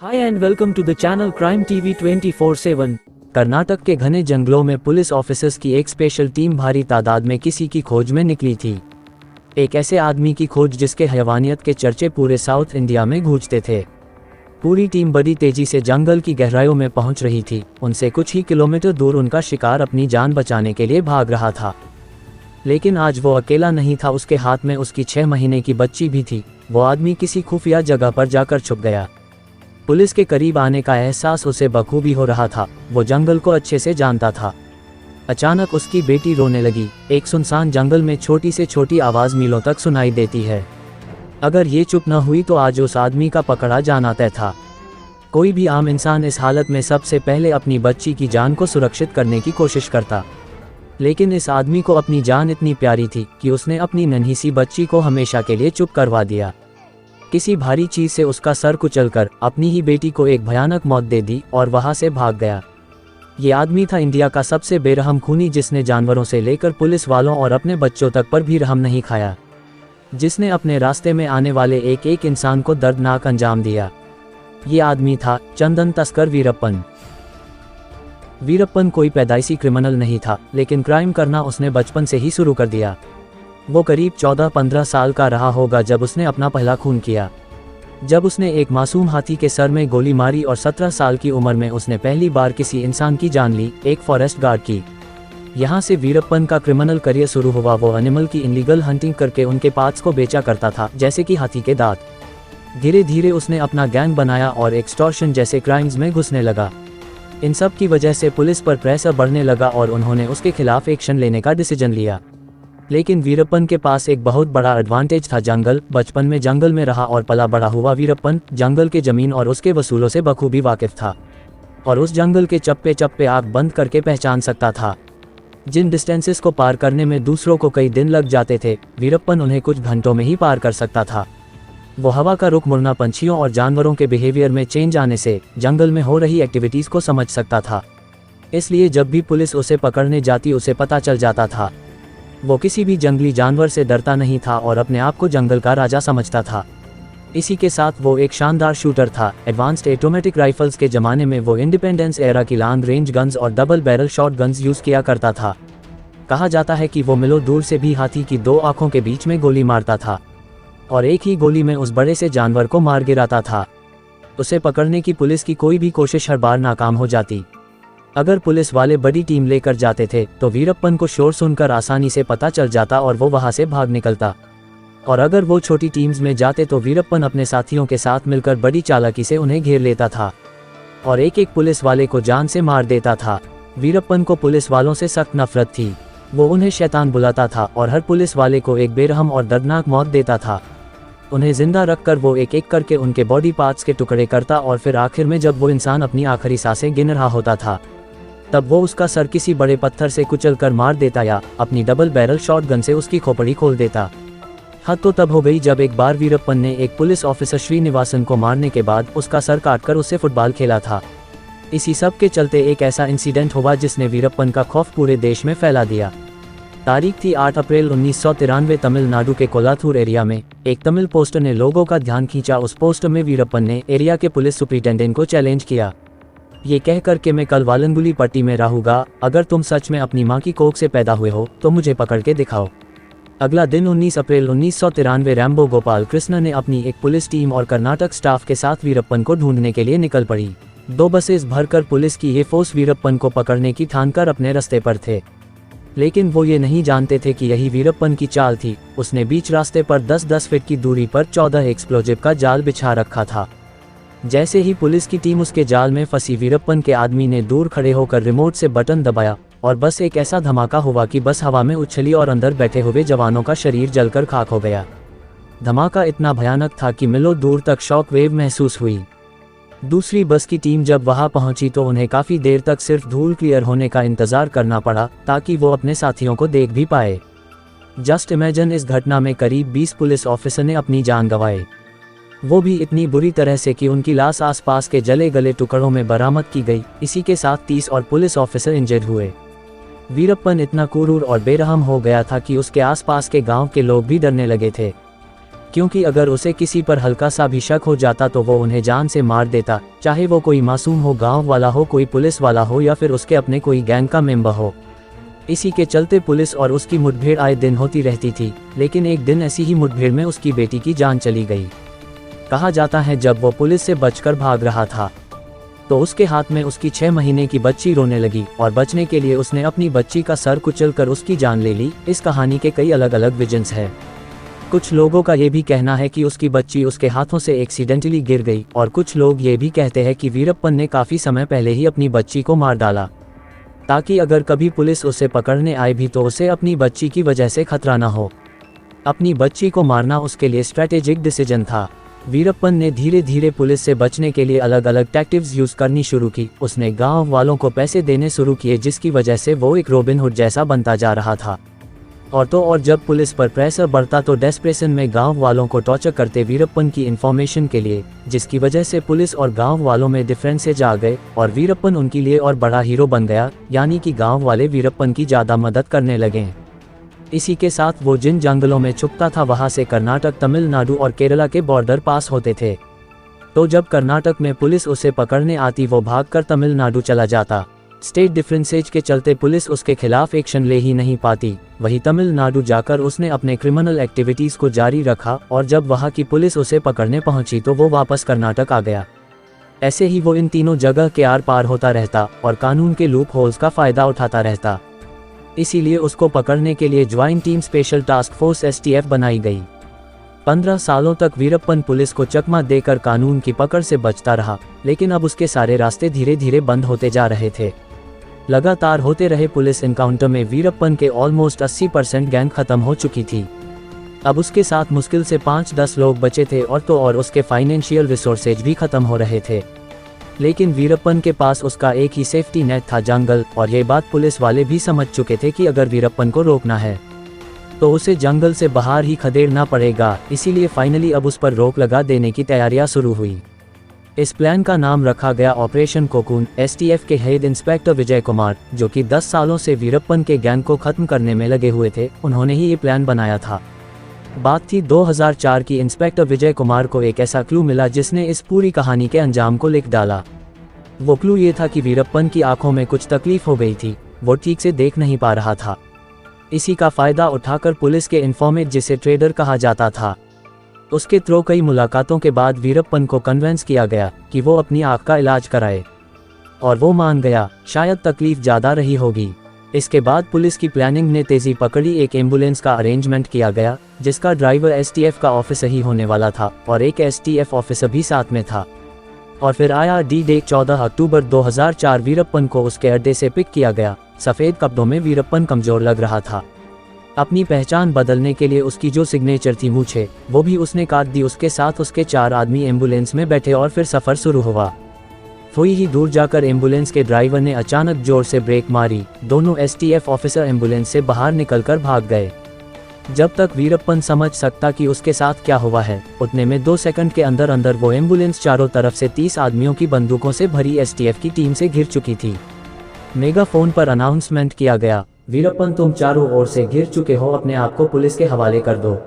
Hi and welcome to the channel crime TV 24/7। Karnataka के घने जंगलों में पुलिस ऑफिसर्स की एक स्पेशल टीम भारी तादाद में किसी की खोज में निकली थी। एक ऐसे आदमी की खोज जिसके हैवानियत के चर्चे पूरे साउथ इंडिया में गूंजते थे। पूरी टीम बड़ी तेजी से जंगल की गहराइयों में पहुंच रही थी। उनसे कुछ ही किलोमीटर दूर उनका शिकार अपनी जान बचाने के लिए भाग रहा था। लेकिन आज वो अकेला नहीं था, उसके हाथ में उसकी 6 महीने की बच्ची भी थी। वो आदमी किसी खुफिया जगह पर जाकर छुप गया। पुलिस के करीब आने का एहसास उसे बखूबी हो रहा था। वो जंगल को अच्छे से जानता था। अचानक उसकी बेटी रोने लगी। एक सुनसान जंगल में छोटी से छोटी आवाज़ मीलों तक सुनाई देती है। अगर ये चुप न हुई तो आज उस आदमी का पकड़ा जाना तय था। कोई भी आम इंसान इस हालत में सबसे पहले अपनी बच्ची की जान को सुरक्षित करने की कोशिश करता, लेकिन इस आदमी को अपनी जान इतनी प्यारी थी कि उसने अपनी नन्ही सी बच्ची को हमेशा के लिए चुप करवा दिया। किसी भारी चीज से उसका सर कुचलकर अपनी ही बेटी को एक भयानक मौत दे दी और वहां से भाग गया। ये आदमी था इंडिया का सबसे बेरहम खूनी, जिसने जानवरों से लेकर पुलिस वालों और अपने बच्चों तक पर भी रहम नहीं खाया, जिसने अपने रास्ते में आने वाले एक एक इंसान को दर्दनाक अंजाम दिया। ये आदमी था चंदन तस्कर वीरप्पन। वीरप्पन कोई पैदाइशी क्रिमिनल नहीं था, लेकिन क्राइम करना उसने बचपन से ही शुरू कर दिया। वो करीब 14-15 साल का रहा होगा जब उसने अपना पहला खून किया। जब उसने एक मासूम हाथी के सर में गोली मारी और 17 साल की उम्र में उसने पहली बार किसी इंसान की जान ली, एक फॉरेस्ट गार्ड की। यहाँ से वीरप्पन का क्रिमिनल करियर शुरू हुआ। वो एनिमल की इनलीगल हंटिंग करके उनके पार्ट्स को बेचा करता था, जैसे कि हाथी के दांत। धीरे धीरे उसने अपना गैंग बनाया और एक्सटॉर्शन जैसे क्राइम्स में घुसने लगा। इन सब की वजह से पुलिस पर प्रेशर बढ़ने लगा और उन्होंने उसके खिलाफ एक्शन लेने का डिसीजन लिया। लेकिन वीरप्पन के पास एक बहुत बड़ा एडवांटेज था, जंगल। बचपन में जंगल में रहा और पला बड़ा हुआ वीरप्पन जंगल के जमीन और उसके वसूलों से बखूबी वाकिफ था, और उस जंगल के चप्पे चप्पे आँख बंद करके पहचान सकता था। जिन डिस्टेंसेस को पार करने में दूसरों को कई दिन लग जाते थे, वीरप्पन उन्हें कुछ घंटों में ही पार कर सकता था। वो हवा का रुख मुड़ना, पंछियों और जानवरों के बिहेवियर में चेंज आने से जंगल में हो रही एक्टिविटीज़ को समझ सकता था। इसलिए जब भी पुलिस उसे पकड़ने जाती उसे पता चल जाता था। वो किसी भी जंगली जानवर से डरता नहीं था और अपने आप को जंगल का राजा समझता था। इसी के साथ वो एक शानदार शूटर था। एडवांस्ड ऑटोमेटिक राइफल्स के ज़माने में वो इंडिपेंडेंस एरा की लॉन्ग रेंज गन्स और double barrel shot guns use किया करता था। कहा जाता है कि वो मीलों दूर से भी हाथी की 2 आँखों के बीच में गोली मारता था और एक ही गोली में उस बड़े से जानवर को मार गिराता था। उसे पकड़ने की पुलिस की कोई भी कोशिश हर बार नाकाम हो जाती। अगर पुलिस वाले बड़ी टीम लेकर जाते थे तो वीरप्पन को शोर सुनकर आसानी से पता चल जाता और वो वहां से भाग निकलता। और अगर वो छोटी टीम्स में जाते तो वीरप्पन अपने साथियों के साथ मिलकर बड़ी चालाकी से उन्हें घेर लेता था और एक एक पुलिस वाले को जान से मार देता था। वीरप्पन को पुलिस वालों से सख्त नफरत थी। वो उन्हें शैतान बुलाता था और हर पुलिस वाले को एक बेरहम और दर्दनाक मौत देता था। उन्हें जिंदा रखकर वो एक एक करके उनके बॉडी पार्ट्स के टुकड़े करता और फिर आखिर में जब वो इंसान अपनी आखिरी सांसें गिन रहा होता था तब वो उसका सर किसी बड़े पत्थर से कुचलकर मार देता या अपनी डबल बैरल शॉटगन से उसकी खोपड़ी खोल देता। हद तो तब हो गई जब एक बार वीरप्पन ने एक पुलिस ऑफिसर श्रीनिवासन को मारने के बाद उसका सर काटकर उससे फुटबॉल खेला था। इसी सब के चलते एक ऐसा इंसिडेंट हुआ जिसने वीरप्पन का खौफ पूरे देश में फैला दिया। तारीख थी 8 अप्रैल 1993। तमिलनाडु के कोलाथूर एरिया में एक तमिल पोस्टर ने लोगों का ध्यान खींचा। उस पोस्टर में वीरप्पन ने एरिया के पुलिस सुपरिटेंडेंट को चैलेंज किया, ये कहकर के मैं कल वालंगुली पट्टी में रहूंगा। अगर तुम सच में अपनी माँ की कोख से पैदा हुए हो तो मुझे पकड़ के दिखाओ। अगला दिन 19 अप्रैल 1993 रैम्बो गोपाल कृष्ण ने अपनी एक पुलिस टीम और कर्नाटक स्टाफ के साथ वीरप्पन को ढूंढने के लिए निकल पड़ी। 2 बसेस भरकर पुलिस की ये फोर्स वीरप्पन को पकड़ने की ठानकर अपने रास्ते पर थे, लेकिन वो ये नहीं जानते थे कि यही वीरप्पन की चाल थी। उसने बीच रास्ते पर 10-10 फीट की दूरी पर 14 एक्सप्लोजिव का जाल बिछा रखा था। जैसे ही पुलिस की टीम उसके जाल में फंसी, वीरप्पन के आदमी ने दूर खड़े होकर रिमोट से बटन दबाया और बस एक ऐसा धमाका हुआ कि बस हवा में उछली और अंदर बैठे हुए जवानों का शरीर जलकर खाक हो गया। धमाका इतना भयानक था कि मीलों दूर तक शॉक वेव महसूस हुई। दूसरी बस की टीम जब वहां पहुंची तो उन्हें काफ़ी देर तक सिर्फ धूल क्लियर होने का इंतज़ार करना पड़ा ताकि वो अपने साथियों को देख भी पाए। जस्ट इमेजिन, इस घटना में करीब 20 पुलिस ऑफिसर ने अपनी जान गंवाई, वो भी इतनी बुरी तरह से कि उनकी लाश आसपास के जले गले टुकड़ों में बरामद की गई। इसी के साथ 30 और पुलिस ऑफिसर इंजर्ड हुए। वीरप्पन इतना क्रूर और बेरहम हो गया था कि उसके आसपास के गांव के लोग भी डरने लगे थे। क्योंकि अगर उसे किसी पर हल्का सा भी शक हो जाता तो वो उन्हें जान से मार देता, चाहे वो कोई मासूम हो, गांव वाला हो, कोई पुलिस वाला हो या फिर उसके अपने कोई गैंग का मेंबर हो। इसी के चलते पुलिस और उसकी मुठभेड़ आए दिन होती रहती थी, लेकिन एक दिन ऐसी ही मुठभेड़ में उसकी बेटी की जान चली गई। कहा जाता है जब वो पुलिस से बचकर भाग रहा था तो उसके हाथ में उसकी 6 महीने की बच्ची रोने लगी और बचने के लिए उसने अपनी बच्ची का सर कुचलकर उसकी जान ले ली। इस कहानी के कई अलग अलग विजन्स हैं। कुछ लोगों का ये भी कहना है कि उसकी बच्ची उसके हाथों से एक्सीडेंटली गिर गई, और कुछ लोग ये भी कहते हैं कि वीरप्पन ने काफ़ी समय पहले ही अपनी बच्ची को मार डाला, ताकि अगर कभी पुलिस उसे पकड़ने आए भी तो उसे अपनी बच्ची की वजह से खतरा न हो। अपनी बच्ची को मारना उसके लिए स्ट्रैटेजिक डिसीजन था। वीरप्पन ने धीरे धीरे पुलिस से बचने के लिए अलग अलग टैक्टिक्स यूज़ करनी शुरू की। उसने गांव वालों को पैसे देने शुरू किए, जिसकी वजह से वो एक रॉबिन हुड जैसा बनता जा रहा था। और जब पुलिस पर प्रेशर बढ़ता तो डेस्परेशन में गांव वालों को टॉर्चर करते वीरप्पन की इन्फॉर्मेशन के लिए, जिसकी वजह से पुलिस और गांव वालों में डिफरेंसेज आ गए और वीरप्पन उनके लिए और बड़ा हीरो बन गया, यानी कि गाँव वाले वीरप्पन की ज़्यादा मदद करने लगे। इसी के साथ वो जिन जंगलों में छुपता था वहाँ से कर्नाटक, तमिलनाडु और केरला के बॉर्डर पास होते थे। तो जब कर्नाटक में पुलिस उसे पकड़ने आती वो भागकर तमिलनाडु चला जाता। स्टेट डिफरेंसेज के चलते पुलिस उसके खिलाफ एक्शन ले ही नहीं पाती। वहीं तमिलनाडु जाकर उसने अपने क्रिमिनल एक्टिविटीज़ को जारी रखा, और जब वहाँ की पुलिस उसे पकड़ने पहुंची तो वो वापस कर्नाटक आ गया। ऐसे ही वो इन तीनों जगह के आर पार होता रहता और कानून के लूप होल्स का फ़ायदा उठाता रहता। इसीलिए उसको पकड़ने के लिए joint team special task force STF बनाई गई। 15 सालों तक वीरप्पन पुलिस को चकमा देकर कानून की पकड़ से बचता रहा, लेकिन अब उसके सारे रास्ते धीरे धीरे बंद होते जा रहे थे। लगातार होते रहे पुलिस एनकाउंटर में वीरप्पन के ऑलमोस्ट 80% गैंग खत्म हो चुकी थी। अब उसके साथ मुश्किल से 5-10 लोग बचे थे, और उसके फाइनेंशियल रिसोर्सेज भी खत्म हो रहे थे। लेकिन वीरप्पन के पास उसका एक ही सेफ्टी नेट था, जंगल, और ये बात पुलिस वाले भी समझ चुके थे कि अगर वीरप्पन को रोकना है तो उसे जंगल से बाहर ही खदेड़ना पड़ेगा। इसीलिए फाइनली अब उस पर रोक लगा देने की तैयारियां शुरू हुई। इस प्लान का नाम रखा गया ऑपरेशन कोकून। STF के हेड इंस्पेक्टर विजय कुमार, जो कि 10 सालों से वीरप्पन के गैंग को खत्म करने में लगे हुए थे, उन्होंने ही ये प्लान बनाया था। बात थी 2004 की। इंस्पेक्टर विजय कुमार को एक ऐसा क्लू मिला जिसने इस पूरी कहानी के अंजाम को लिख डाला। वो क्लू ये था कि वीरप्पन की आंखों में कुछ तकलीफ हो गई थी, वो ठीक से देख नहीं पा रहा था। इसी का फायदा उठाकर पुलिस के इन्फॉर्मेट, जिसे ट्रेडर कहा जाता था, उसके थ्रू कई मुलाकातों के बाद वीरप्पन को कन्विंस किया गया कि वो अपनी आंख का इलाज कराए, और वो मान गया। शायद तकलीफ ज़्यादा रही होगी। इसके बाद पुलिस की प्लानिंग ने तेज़ी पकड़ी। एक एम्बुलेंस का अरेंजमेंट किया गया, जिसका ड्राइवर STF का ऑफिसर ही होने वाला था, और एक STF ऑफिसर भी साथ में था। और फिर आया D-Day। 14 अक्टूबर 2004 वीरप्पन को उसके अड्डे से पिक किया गया। सफ़ेद कपड़ों में वीरप्पन कमज़ोर लग रहा था। अपनी पहचान बदलने के लिए उसकी जो सिग्नेचर थी मूछें, वो भी उसने काट दी। उसके साथ उसके 4 आदमी एम्बुलेंस में बैठे और फिर सफ़र शुरू हुआ। थोड़ी ही दूर जाकर एम्बुलेंस के ड्राइवर ने अचानक जोर से ब्रेक मारी। दोनों STF ऑफिसर एम्बुलेंस से बाहर निकलकर भाग गए। जब तक वीरप्पन समझ सकता कि उसके साथ क्या हुआ है, उतने में 2 सेकंड के अंदर अंदर वो एम्बुलेंस चारों तरफ से 30 आदमियों की बंदूकों से भरी STF की टीम से घिर चुकी थी। मेगाफोन पर अनाउंसमेंट किया गया, वीरप्पन तुम चारों ओर से घिर चुके हो, अपने आप को पुलिस के हवाले कर दो।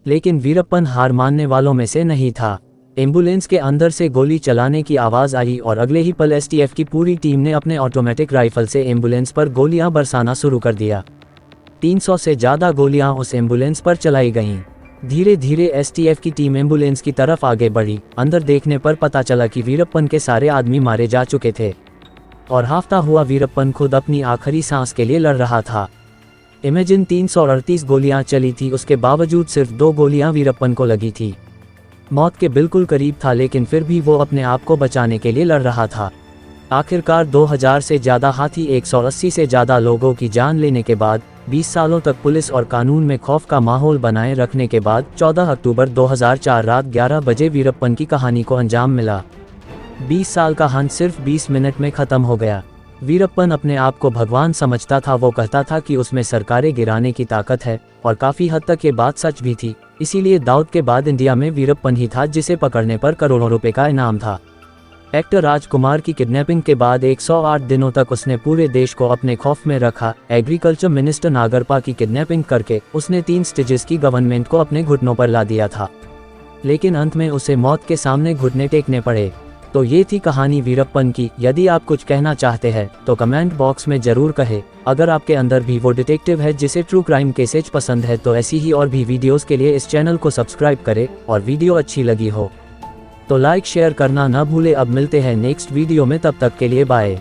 लेकिन वीरप्पन हार मानने वालों में से नहीं था। एम्बुलेंस के अंदर से गोली चलाने की आवाज़ आई और अगले ही पल STF की पूरी टीम ने अपने ऑटोमेटिक राइफल से एम्बुलेंस पर गोलियां बरसाना शुरू कर दिया। 300 से ज़्यादा गोलियां उस एम्बुलेंस पर चलाई गईं। धीरे धीरे STF की टीम एम्बुलेंस की तरफ आगे बढ़ी। अंदर देखने पर पता चला कि वीरप्पन के सारे आदमी मारे जा चुके थे, और हाफता हुआ वीरप्पन खुद अपनी आखिरी सांस के लिए लड़ रहा था। इमेजिन 338 गोलियां चली थी, उसके बावजूद सिर्फ 2 गोलियां वीरप्पन को लगी थी। मौत के बिल्कुल करीब था, लेकिन फिर भी वो अपने आप को बचाने के लिए लड़ रहा था। आखिरकार 2000 से ज़्यादा हाथी 180 से ज़्यादा लोगों की जान लेने के बाद, 20 सालों तक पुलिस और कानून में खौफ का माहौल बनाए रखने के बाद 14 अक्टूबर 2004 रात 11 बजे वीरप्पन की कहानी को अंजाम मिला। 20 साल का हंट सिर्फ 20 मिनट में ख़त्म हो गया। वीरप्पन अपने आप को भगवान समझता था। वो कहता था कि उसमें सरकारें गिराने की ताकत है, और काफ़ी हद तक ये बात सच भी थी। इसीलिए दाऊद के बाद इंडिया में वीरप्पन ही था जिसे पकड़ने पर करोड़ों रुपए का इनाम था। एक्टर राजकुमार की किडनैपिंग के बाद 108 दिनों तक उसने पूरे देश को अपने खौफ में रखा। एग्रीकल्चर मिनिस्टर नागरपा की किडनैपिंग करके उसने 3 स्टेजेस की गवर्नमेंट को अपने घुटनों पर ला दिया था, लेकिन अंत में उसे मौत के सामने घुटने टेकने पड़े। तो ये थी कहानी वीरप्पन की। यदि आप कुछ कहना चाहते हैं तो कमेंट बॉक्स में ज़रूर कहें। अगर आपके अंदर भी वो डिटेक्टिव है जिसे ट्रू क्राइम केसेज पसंद है तो ऐसी ही और भी वीडियोस के लिए इस चैनल को सब्सक्राइब करें, और वीडियो अच्छी लगी हो तो लाइक शेयर करना ना भूले। अब मिलते हैं नेक्स्ट वीडियो में, तब तक के लिए बाय।